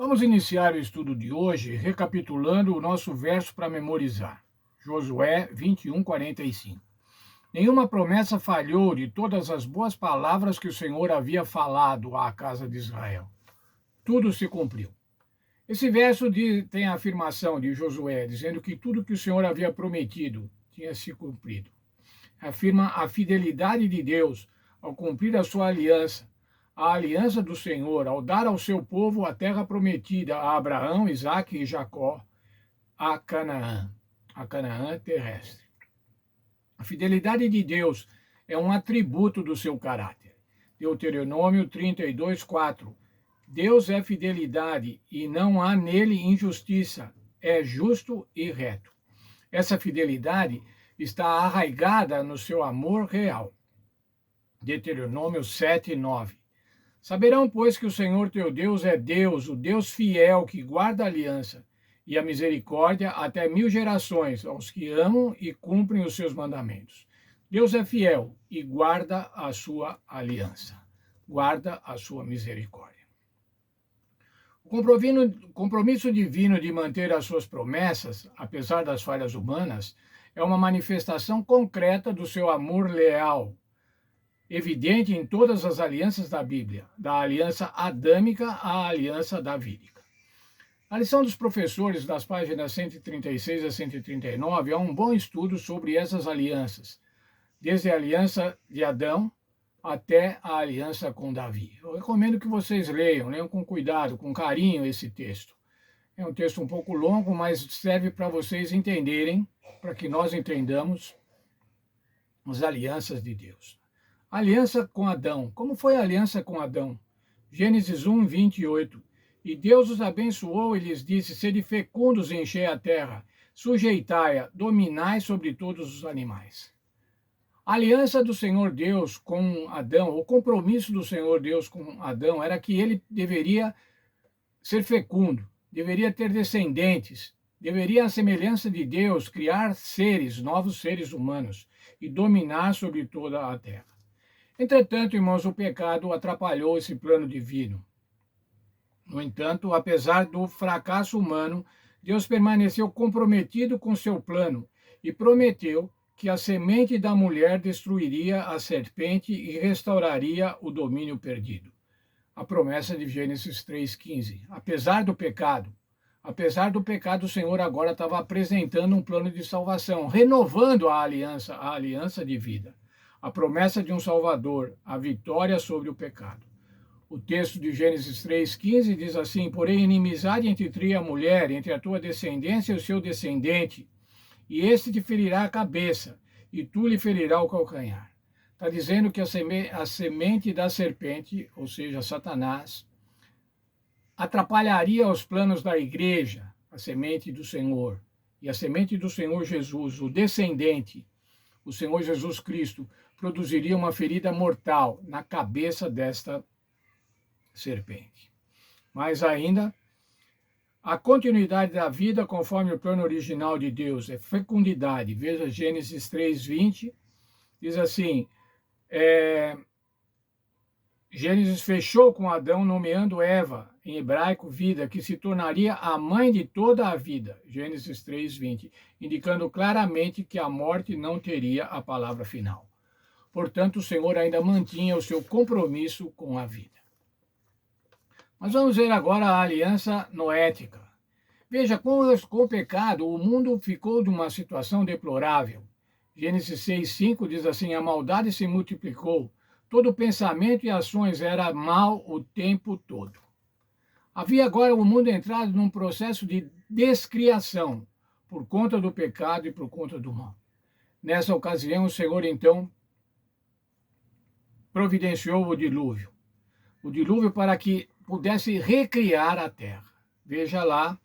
Vamos iniciar o estudo de hoje recapitulando o nosso verso para memorizar. Josué 21:45. Nenhuma promessa falhou de todas as boas palavras que o Senhor havia falado à casa de Israel. Tudo se cumpriu. Esse verso tem a afirmação de Josué, dizendo que tudo que o Senhor havia prometido tinha se cumprido. Afirma a fidelidade de Deus ao cumprir a sua aliança, a aliança do Senhor, ao dar ao seu povo a terra prometida a Abraão, Isaque e Jacó, a Canaã terrestre. A fidelidade de Deus é um atributo do seu caráter. Deuteronômio 32:4. Deus é fidelidade e não há nele injustiça, é justo e reto. Essa fidelidade está arraigada no seu amor real. Deuteronômio 7:9. Saberão, pois, que o Senhor teu Deus é Deus, o Deus fiel, que guarda a aliança e a misericórdia até 1000 gerações, aos que amam e cumprem os seus mandamentos. Deus é fiel e guarda a sua aliança, guarda a sua misericórdia. O compromisso divino de manter as suas promessas, apesar das falhas humanas, é uma manifestação concreta do seu amor leal, evidente em todas as alianças da Bíblia, da aliança adâmica à aliança davídica. Na lição dos professores, das páginas 136 a 139, há um bom estudo sobre essas alianças, desde a aliança de Adão até a aliança com Davi. Eu recomendo que vocês leiam com cuidado, com carinho esse texto. É um texto um pouco longo, mas serve para vocês entenderem, para que nós entendamos as alianças de Deus. Aliança com Adão. Como foi a aliança com Adão? Gênesis 1:28. E Deus os abençoou e lhes disse: sede fecundos e enchei a terra, sujeitai-a, dominai sobre todos os animais. A aliança do Senhor Deus com Adão, o compromisso do Senhor Deus com Adão era que ele deveria ser fecundo, deveria ter descendentes, deveria, à semelhança de Deus, criar seres, novos seres humanos e dominar sobre toda a terra. Entretanto, irmãos, o pecado atrapalhou esse plano divino. No entanto, apesar do fracasso humano, Deus permaneceu comprometido com seu plano e prometeu que a semente da mulher destruiria a serpente e restauraria o domínio perdido. A promessa de Gênesis 3:15. Apesar do pecado, o Senhor agora estava apresentando um plano de salvação, renovando a aliança de vida. A promessa de um Salvador, a vitória sobre o pecado. O texto de Gênesis 3:15 diz assim: porém, inimizade entre ti e a mulher, entre a tua descendência e o seu descendente, e este te ferirá a cabeça, e tu lhe ferirá o calcanhar. Está dizendo que a semente da serpente, ou seja, Satanás, atrapalharia os planos da igreja, a semente do Senhor. E a semente do Senhor Jesus, o descendente, o Senhor Jesus Cristo, produziria uma ferida mortal na cabeça desta serpente. Mas ainda, a continuidade da vida, conforme o plano original de Deus, é fecundidade. Veja Gênesis 3:20, diz assim, Gênesis fechou com Adão, nomeando Eva, em hebraico, vida, que se tornaria a mãe de toda a vida. Gênesis 3:20, indicando claramente que a morte não teria a palavra final. Portanto, o Senhor ainda mantinha o seu compromisso com a vida. Mas vamos ver agora a aliança noética. Veja, com o pecado, o mundo ficou de uma situação deplorável. Gênesis 6:5 diz assim, a maldade se multiplicou, todo pensamento e ações era mal o tempo todo. Havia agora o mundo entrado num processo de descriação, por conta do pecado e por conta do mal. Nessa ocasião, o Senhor, então, providenciou o dilúvio para que pudesse recriar a terra. Veja lá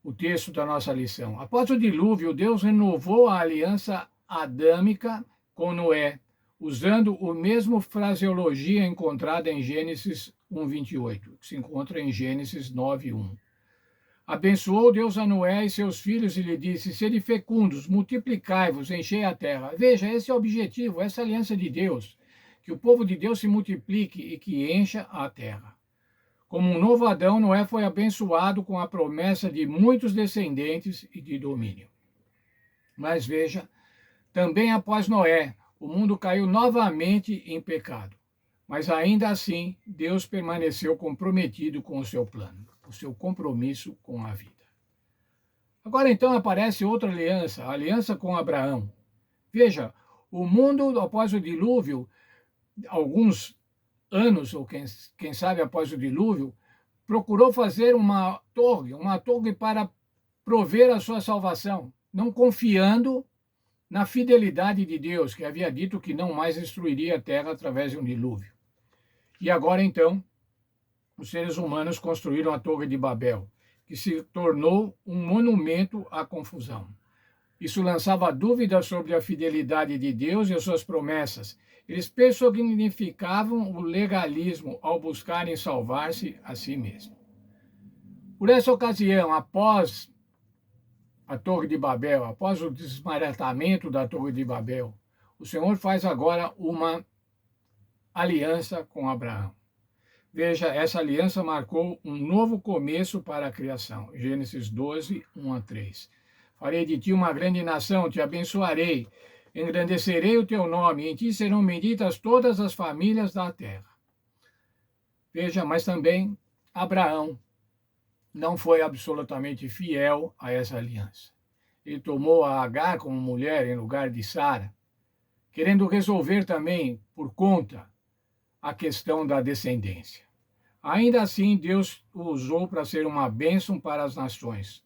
o texto da nossa lição. Após o dilúvio, Deus renovou a aliança adâmica com Noé, usando o mesmo fraseologia encontrada em Gênesis 1:28, que se encontra em Gênesis 9:1. Abençoou Deus a Noé e seus filhos e lhe disse, sede fecundos, multiplicai-vos, enchei a terra. Veja, esse é o objetivo, essa aliança de Deus, que o povo de Deus se multiplique e que encha a terra. Como um novo Adão, Noé foi abençoado com a promessa de muitos descendentes e de domínio. Mas veja, também após Noé, o mundo caiu novamente em pecado. Mas ainda assim, Deus permaneceu comprometido com o seu plano, o seu compromisso com a vida. Agora então aparece outra aliança, a aliança com Abraão. Veja, o mundo após o dilúvio, alguns anos, ou quem sabe após o dilúvio, procurou fazer uma torre para prover a sua salvação, não confiando na fidelidade de Deus, que havia dito que não mais destruiria a terra através de um dilúvio. E agora então, os seres humanos construíram a Torre de Babel, que se tornou um monumento à confusão. Isso lançava dúvidas sobre a fidelidade de Deus e as suas promessas. Eles personificavam o legalismo ao buscarem salvar-se a si mesmos. Por essa ocasião, após a Torre de Babel, após o desbaratamento da Torre de Babel, o Senhor faz agora uma aliança com Abraão. Veja, essa aliança marcou um novo começo para a criação. Gênesis 12, 1-3. Farei de ti uma grande nação, te abençoarei, engrandecerei o teu nome, em ti serão benditas todas as famílias da terra. Veja, mas também Abraão não foi absolutamente fiel a essa aliança. Ele tomou a Agar como mulher em lugar de Sara, querendo resolver também, por conta, a questão da descendência. Ainda assim, Deus o usou para ser uma bênção para as nações,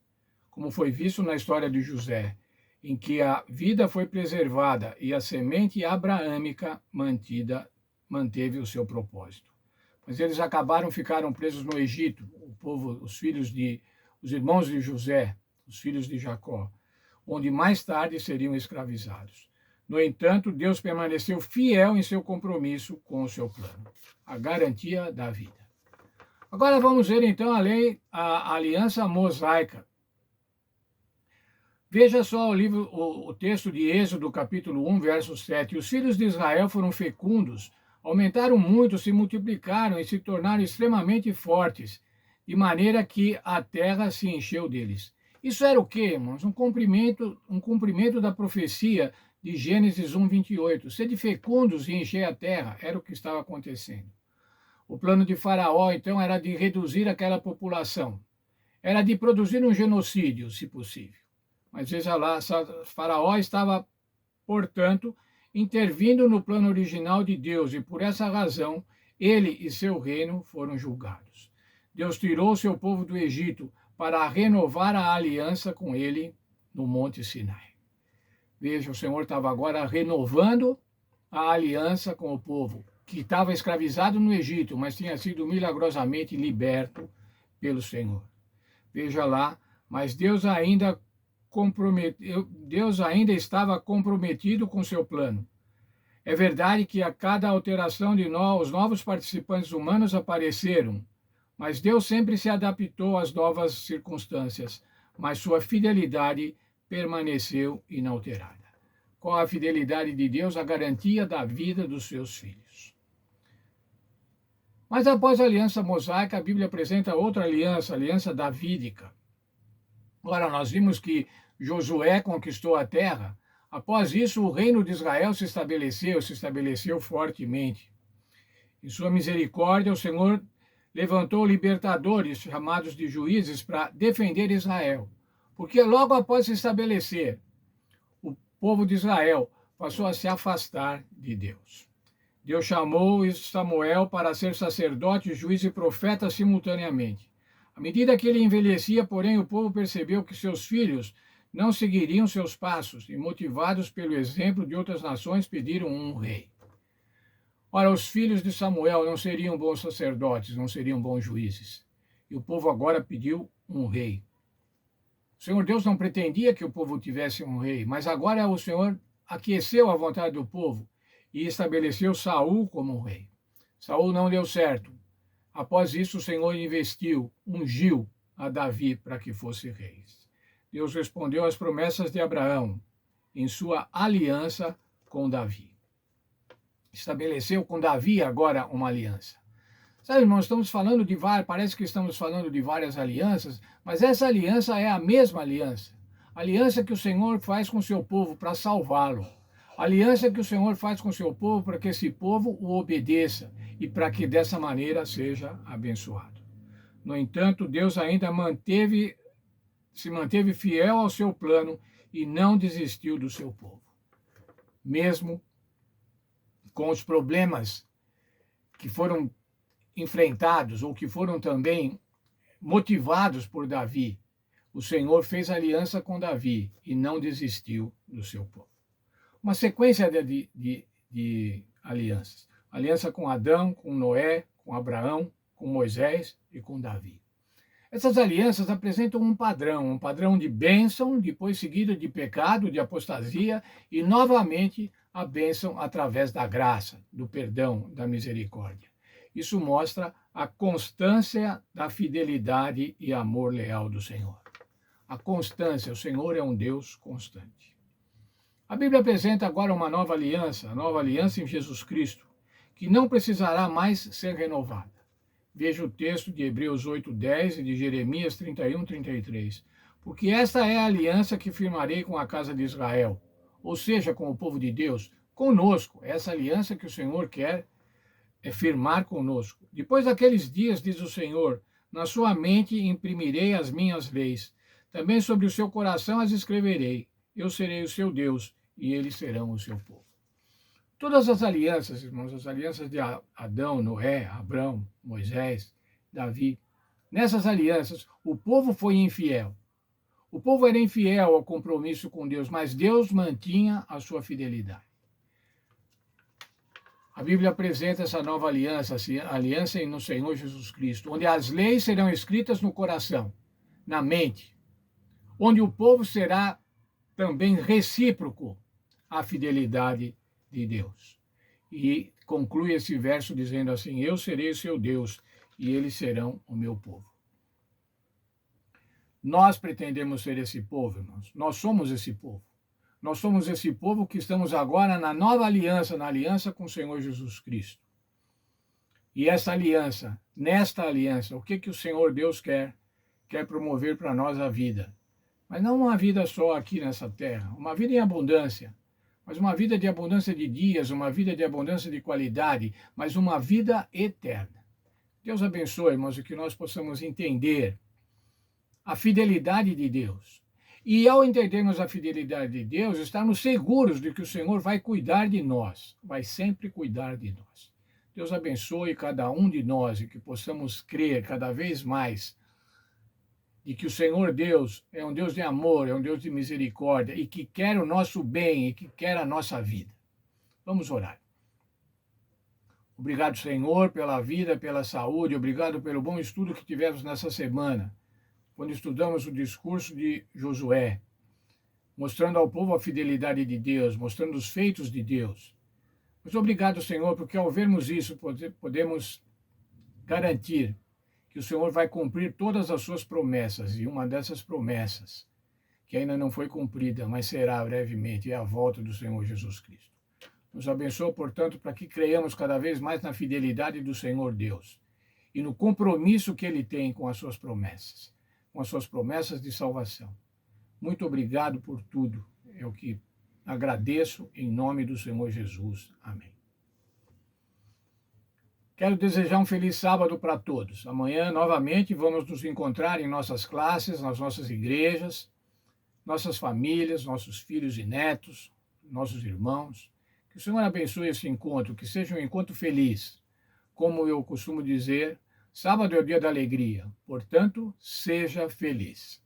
como foi visto na história de José, em que a vida foi preservada e a semente abraâmica manteve o seu propósito. Mas eles ficaram presos no Egito, o povo, os irmãos de José, os filhos de Jacó, onde mais tarde seriam escravizados. No entanto, Deus permaneceu fiel em seu compromisso com o seu plano, a garantia da vida. Agora vamos ver então a aliança mosaica. Veja só o texto de Êxodo, capítulo 1, verso 7. Os filhos de Israel foram fecundos, aumentaram muito, se multiplicaram e se tornaram extremamente fortes, de maneira que a terra se encheu deles. Isso era o quê, irmãos? Um cumprimento da profecia de Gênesis 1, 28. Sede fecundos e encher a terra, era o que estava acontecendo. O plano de Faraó, então, era de reduzir aquela população. Era de produzir um genocídio, se possível. Mas veja lá, Faraó estava, portanto, intervindo no plano original de Deus e, por essa razão, ele e seu reino foram julgados. Deus tirou seu povo do Egito para renovar a aliança com ele no Monte Sinai. Veja, o Senhor estava agora renovando a aliança com o povo, que estava escravizado no Egito, mas tinha sido milagrosamente liberto pelo Senhor. Veja lá, mas Deus ainda estava comprometido com seu plano. É verdade que a cada alteração de os novos participantes humanos apareceram, mas Deus sempre se adaptou às novas circunstâncias, mas sua fidelidade permaneceu inalterada. Qual a fidelidade de Deus? A garantia da vida dos seus filhos. Mas após a aliança mosaica, a Bíblia apresenta outra aliança, a aliança davídica. Ora, nós vimos que Josué conquistou a terra. Após isso, o reino de Israel se estabeleceu fortemente. Em sua misericórdia, o Senhor levantou libertadores, chamados de juízes, para defender Israel. Porque logo após se estabelecer, o povo de Israel passou a se afastar de Deus. Deus chamou Samuel para ser sacerdote, juiz e profeta simultaneamente. À medida que ele envelhecia, porém, o povo percebeu que seus filhos não seguiriam seus passos e, motivados pelo exemplo de outras nações, pediram um rei. Ora, os filhos de Samuel não seriam bons sacerdotes, não seriam bons juízes. E o povo agora pediu um rei. O Senhor Deus não pretendia que o povo tivesse um rei, mas agora o Senhor aqueceu a vontade do povo e estabeleceu Saul como rei. Saul não deu certo. Após isso, o Senhor ungiu a Davi para que fosse rei. Deus respondeu às promessas de Abraão em sua aliança com Davi. Estabeleceu com Davi agora uma aliança. Sabe, irmãos, estamos falando de várias, parece que estamos falando de várias alianças, mas essa aliança é a mesma aliança. A aliança que o Senhor faz com o seu povo para salvá-lo. A aliança que o Senhor faz com o seu povo para que esse povo o obedeça e para que dessa maneira seja abençoado. No entanto, Deus ainda se manteve fiel ao seu plano e não desistiu do seu povo. Mesmo com os problemas que foram enfrentados ou que foram também motivados por Davi, o Senhor fez aliança com Davi e não desistiu do seu povo. Uma sequência de alianças. Aliança com Adão, com Noé, com Abraão, com Moisés e com Davi. Essas alianças apresentam um padrão de bênção, depois seguido de pecado, de apostasia e novamente a bênção através da graça, do perdão, da misericórdia. Isso mostra a constância da fidelidade e amor leal do Senhor. A constância, o Senhor é um Deus constante. A Bíblia apresenta agora uma nova aliança, a nova aliança em Jesus Cristo, que não precisará mais ser renovada. Veja o texto de Hebreus 8:10 e de Jeremias 31:33. Porque esta é a aliança que firmarei com a casa de Israel, ou seja, com o povo de Deus, conosco. Essa aliança que o Senhor quer é firmar conosco. Depois daqueles dias, diz o Senhor, na sua mente imprimirei as minhas leis. Também sobre o seu coração as escreverei. Eu serei o seu Deus e eles serão o seu povo. Todas as alianças, irmãos, as alianças de Adão, Noé, Abraão, Moisés, Davi, nessas alianças o povo foi infiel. O povo era infiel ao compromisso com Deus, mas Deus mantinha a sua fidelidade. A Bíblia apresenta essa nova aliança, a aliança no Senhor Jesus Cristo, onde as leis serão escritas no coração, na mente, onde o povo será também recíproco à fidelidade de Deus. E conclui esse verso dizendo assim: eu serei o seu Deus e eles serão o meu povo. Nós pretendemos ser esse povo, irmãos. Nós somos esse povo. Nós somos esse povo que estamos agora na nova aliança, na aliança com o Senhor Jesus Cristo. E essa aliança, nesta aliança, o que o Senhor Deus quer? Quer promover para nós a vida. Mas não uma vida só aqui nessa terra, uma vida em abundância. Mas uma vida de abundância de dias, uma vida de abundância de qualidade, mas uma vida eterna. Deus abençoe, irmãos, e que nós possamos entender a fidelidade de Deus. E ao entendermos a fidelidade de Deus, estarmos seguros de que o Senhor vai cuidar de nós, vai sempre cuidar de nós. Deus abençoe cada um de nós e que possamos crer cada vez mais de que o Senhor Deus é um Deus de amor, é um Deus de misericórdia e que quer o nosso bem e que quer a nossa vida. Vamos orar. Obrigado, Senhor, pela vida, pela saúde, obrigado pelo bom estudo que tivemos nessa semana, quando estudamos o discurso de Josué, mostrando ao povo a fidelidade de Deus, mostrando os feitos de Deus. Mas obrigado, Senhor, porque ao vermos isso, podemos garantir que o Senhor vai cumprir todas as suas promessas, e uma dessas promessas, que ainda não foi cumprida, mas será brevemente, é a volta do Senhor Jesus Cristo. Nos abençoa, portanto, para que creiamos cada vez mais na fidelidade do Senhor Deus e no compromisso que Ele tem com as suas promessas de salvação. Muito obrigado por tudo. É o que agradeço em nome do Senhor Jesus. Amém. Quero desejar um feliz sábado para todos. Amanhã, novamente, vamos nos encontrar em nossas classes, nas nossas igrejas, nossas famílias, nossos filhos e netos, nossos irmãos. Que o Senhor abençoe esse encontro, que seja um encontro feliz. Como eu costumo dizer, sábado é o dia da alegria, portanto, seja feliz.